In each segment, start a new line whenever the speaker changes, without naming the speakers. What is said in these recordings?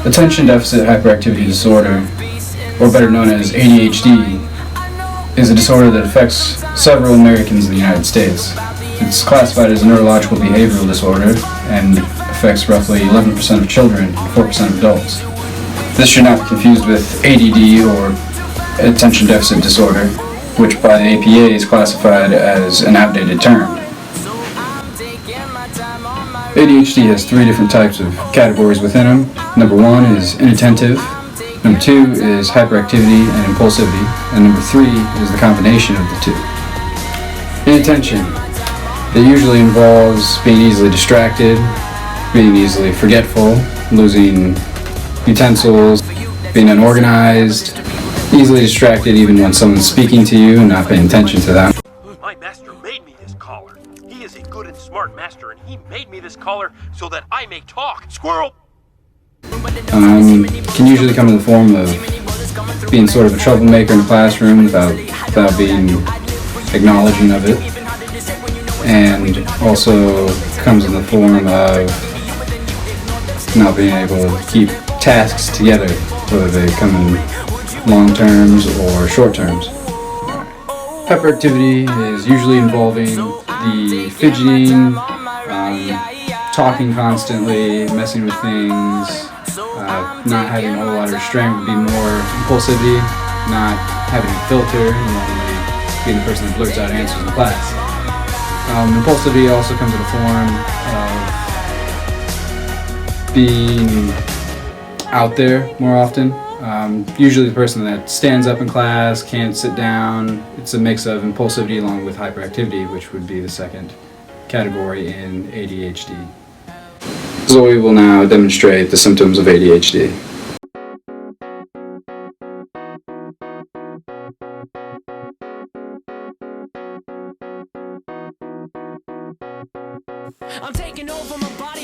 Attention Deficit Hyperactivity Disorder, or better known as ADHD, is a disorder that affects several Americans in the United States. It's classified as a neurological behavioral disorder and affects roughly 11% of children and 4% of adults. This should not be confused with ADD, or Attention Deficit Disorder, which by the APA is classified as an outdated term. ADHD has three different types of categories within them. Number one is inattentive, number two is hyperactivity and impulsivity, and number three is the combination of the two. Inattention. It usually involves being easily distracted, being easily forgetful, losing utensils, being unorganized, easily distracted even when someone's speaking to you and not paying attention to them.
My master made me this collar. He is a good and smart master, and he made me this collar so that I may talk. Squirrel!
Can usually come in the form of being sort of a troublemaker in the classroom without being acknowledging of it, and also comes in the form of not being able to keep tasks together, whether they come in long terms or short terms. Hyperactivity is usually involving the fidgeting, talking constantly, messing with things, not having a whole lot of restraint would be more impulsivity, not having a filter, and only being the person that blurts out answers in class. Impulsivity also comes in the form of being out there more often. Usually the person that stands up in class, can't sit down. It's a mix of impulsivity along with hyperactivity, which would be the second category in ADHD. Zoe will now demonstrate the symptoms of ADHD.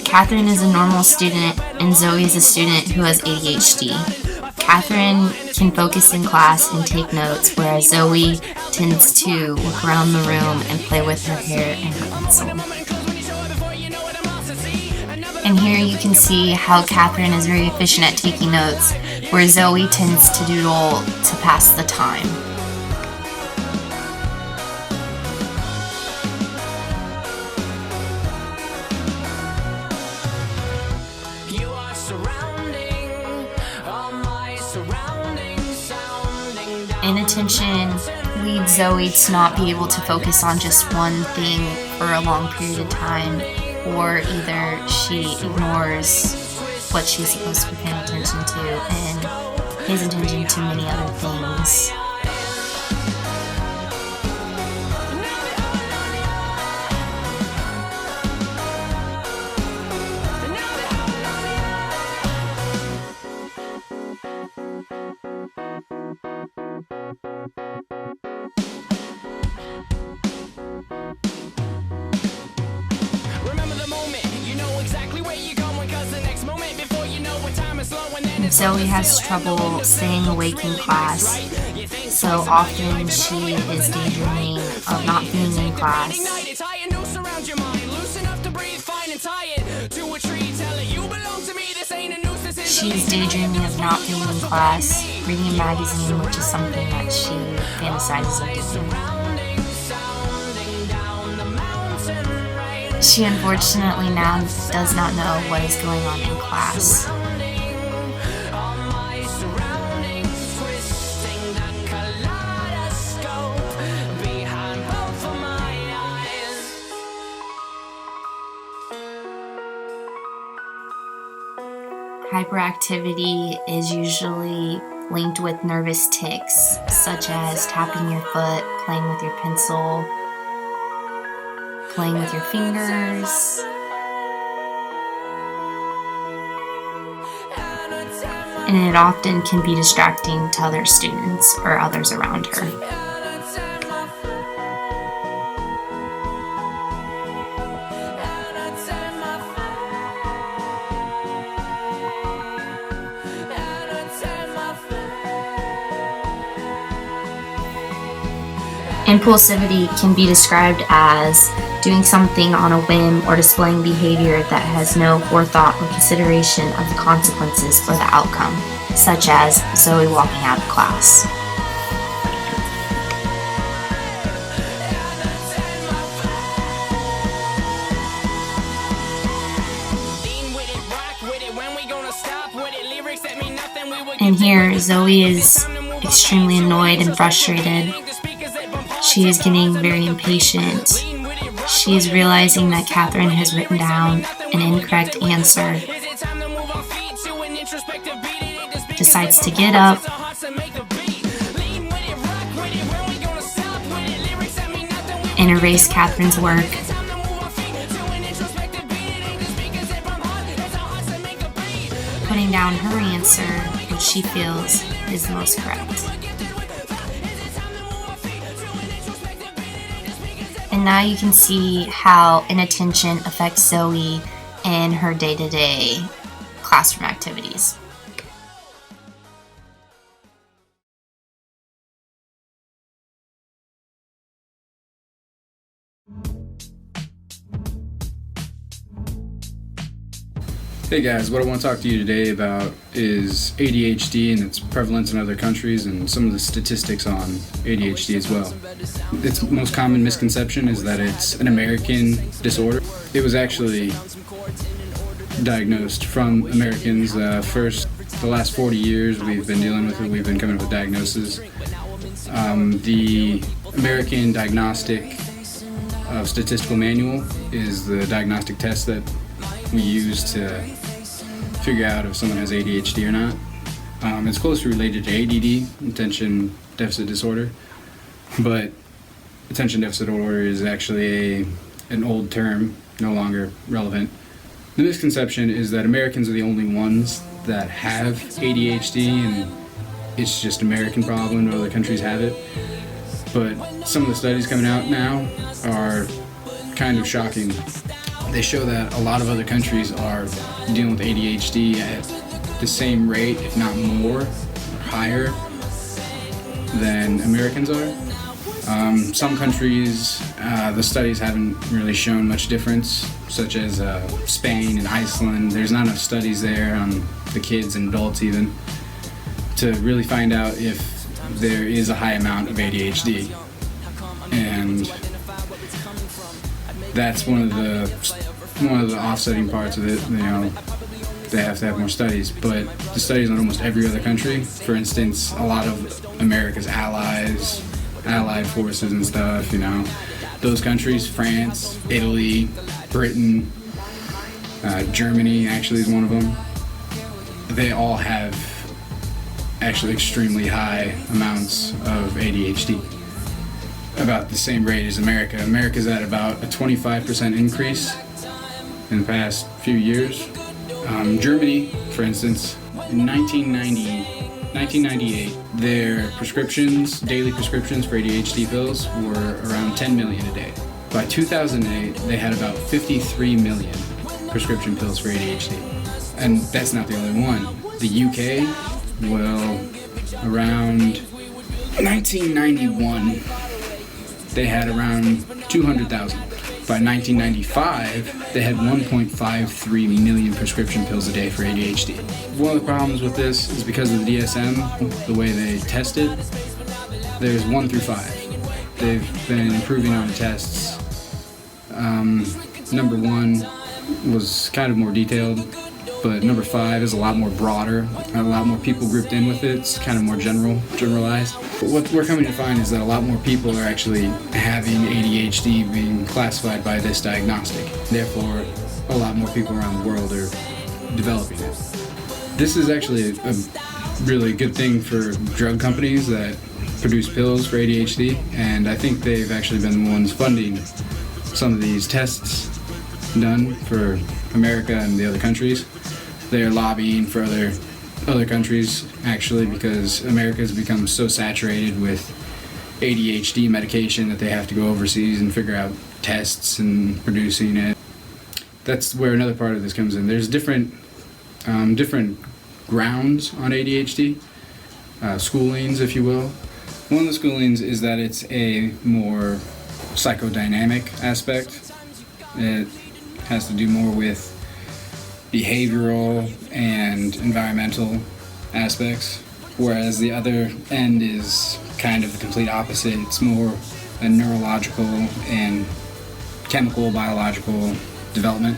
Catherine is a normal student, and Zoe is a student who has ADHD. Catherine can focus in class and take notes, whereas Zoe tends to look around the room and play with her hair and her pencil. And here you can see how Catherine is very efficient at taking notes, where Zoe tends to doodle to pass the time. Inattention leads Zoe to not be able to focus on just one thing for a long period of time, or either she ignores what she's supposed to be paying attention to and pays attention to many other things. Zoe has trouble staying awake in class, so often she is daydreaming of not being in class. She's daydreaming of not being in class, reading a magazine, which is something that she fantasizes of doing. She unfortunately now does not know what is going on in class. Hyperactivity is usually linked with nervous tics, such as tapping your foot, playing with your pencil, playing with your fingers. And it often can be distracting to other students or others around her. Impulsivity can be described as doing something on a whim, or displaying behavior that has no forethought or consideration of the consequences for the outcome, such as Zoe walking out of class. And here, Zoe is extremely annoyed and frustrated. She is getting very impatient. She is realizing that Catherine has written down an incorrect answer. Decides to get up and erase Catherine's work. Putting down her answer, which she feels is the most correct. And now you can see how inattention affects Zoe in her day-to-day classroom activities.
Hey guys, what I want to talk to you today about is ADHD and its prevalence in other countries and some of the statistics on ADHD as well. Its most common misconception is that it's an American disorder. It was actually diagnosed from Americans. First, the last 40 years we've been dealing with it, we've been coming up with diagnoses. The American Diagnostic Statistical Manual is the diagnostic test that we use to figure out if someone has ADHD or not. It's closely related to ADD, attention deficit disorder, but attention deficit disorder is actually an old term, no longer relevant. The misconception is that Americans are the only ones that have ADHD and it's just an American problem, no other countries have it. But some of the studies coming out now are kind of shocking. They show that a lot of other countries are dealing with ADHD at the same rate, if not more, or higher than Americans are. Some countries, the studies haven't really shown much difference, such as Spain and Iceland. There's not enough studies there on the kids and adults even to really find out if there is a high amount of ADHD. And that's one of the offsetting parts of it. You know, they have to have more studies, but the studies on almost every other country. For instance, a lot of America's allied forces and stuff, you know, those countries, France, Italy, Britain, Germany actually is one of them. They all have actually extremely high amounts of ADHD. About the same rate as America. America's at about a 25% increase in the past few years. Germany, for instance, in 1998, their prescriptions, daily prescriptions for ADHD pills were around 10 million a day. By 2008, they had about 53 million prescription pills for ADHD. And that's not the only one. The UK, well, around 1991, they had around 200,000. By 1995, they had 1.53 million prescription pills a day for ADHD. One of the problems with this is because of the DSM, the way they test it, there's 1 through 5. They've been improving on the tests. Number 1 was kind of more detailed, but number 5 is a lot more broader, a lot more people grouped in with it. It's kind of more generalized. But what we're coming to find is that a lot more people are actually having ADHD being classified by this diagnostic. Therefore, a lot more people around the world are developing it. This is actually a really good thing for drug companies that produce pills for ADHD, and I think they've actually been the ones funding some of these tests done for America and the other countries. They're lobbying for other countries, actually, because America has become so saturated with ADHD medication that they have to go overseas and figure out tests and producing it. That's where another part of this comes in. There's different grounds on ADHD, schoolings, if you will. One of the schoolings is that it's a more psychodynamic aspect. It has to do more with behavioral and environmental aspects, whereas the other end is kind of the complete opposite. It's more a neurological and chemical, biological development,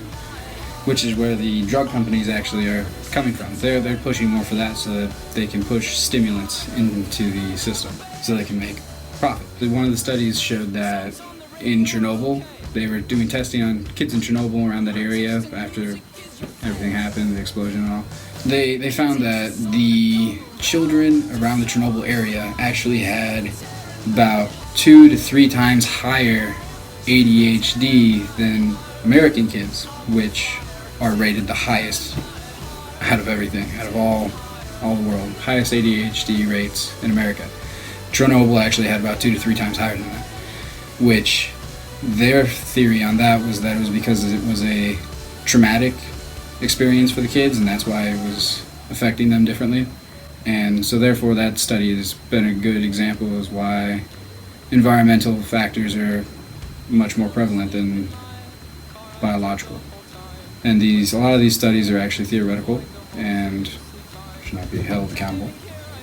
which is where the drug companies actually are coming from. They're pushing more for that so that they can push stimulants into the system so they can make profit. One of the studies showed that in Chernobyl, they were doing testing on kids in Chernobyl around that area after everything happened, the explosion and all. They found that the children around the Chernobyl area actually had about 2 to 3 times higher ADHD than American kids, which are rated the highest out of everything, out of all the world. Highest ADHD rates in America. Chernobyl actually had about 2 to 3 times higher than that, which their theory on that was that it was because it was a traumatic experience for the kids, and that's why it was affecting them differently. And so therefore that study has been a good example as why environmental factors are much more prevalent than biological. And a lot of these studies are actually theoretical and should not be held accountable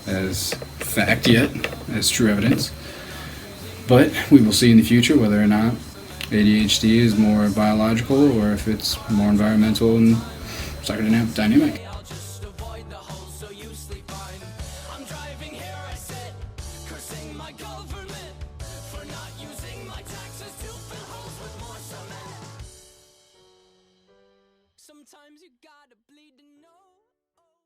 as fact yet, as true evidence. But we will see in the future whether or not ADHD is more biological or if it's more environmental and psychodynamic.
Sometimes you got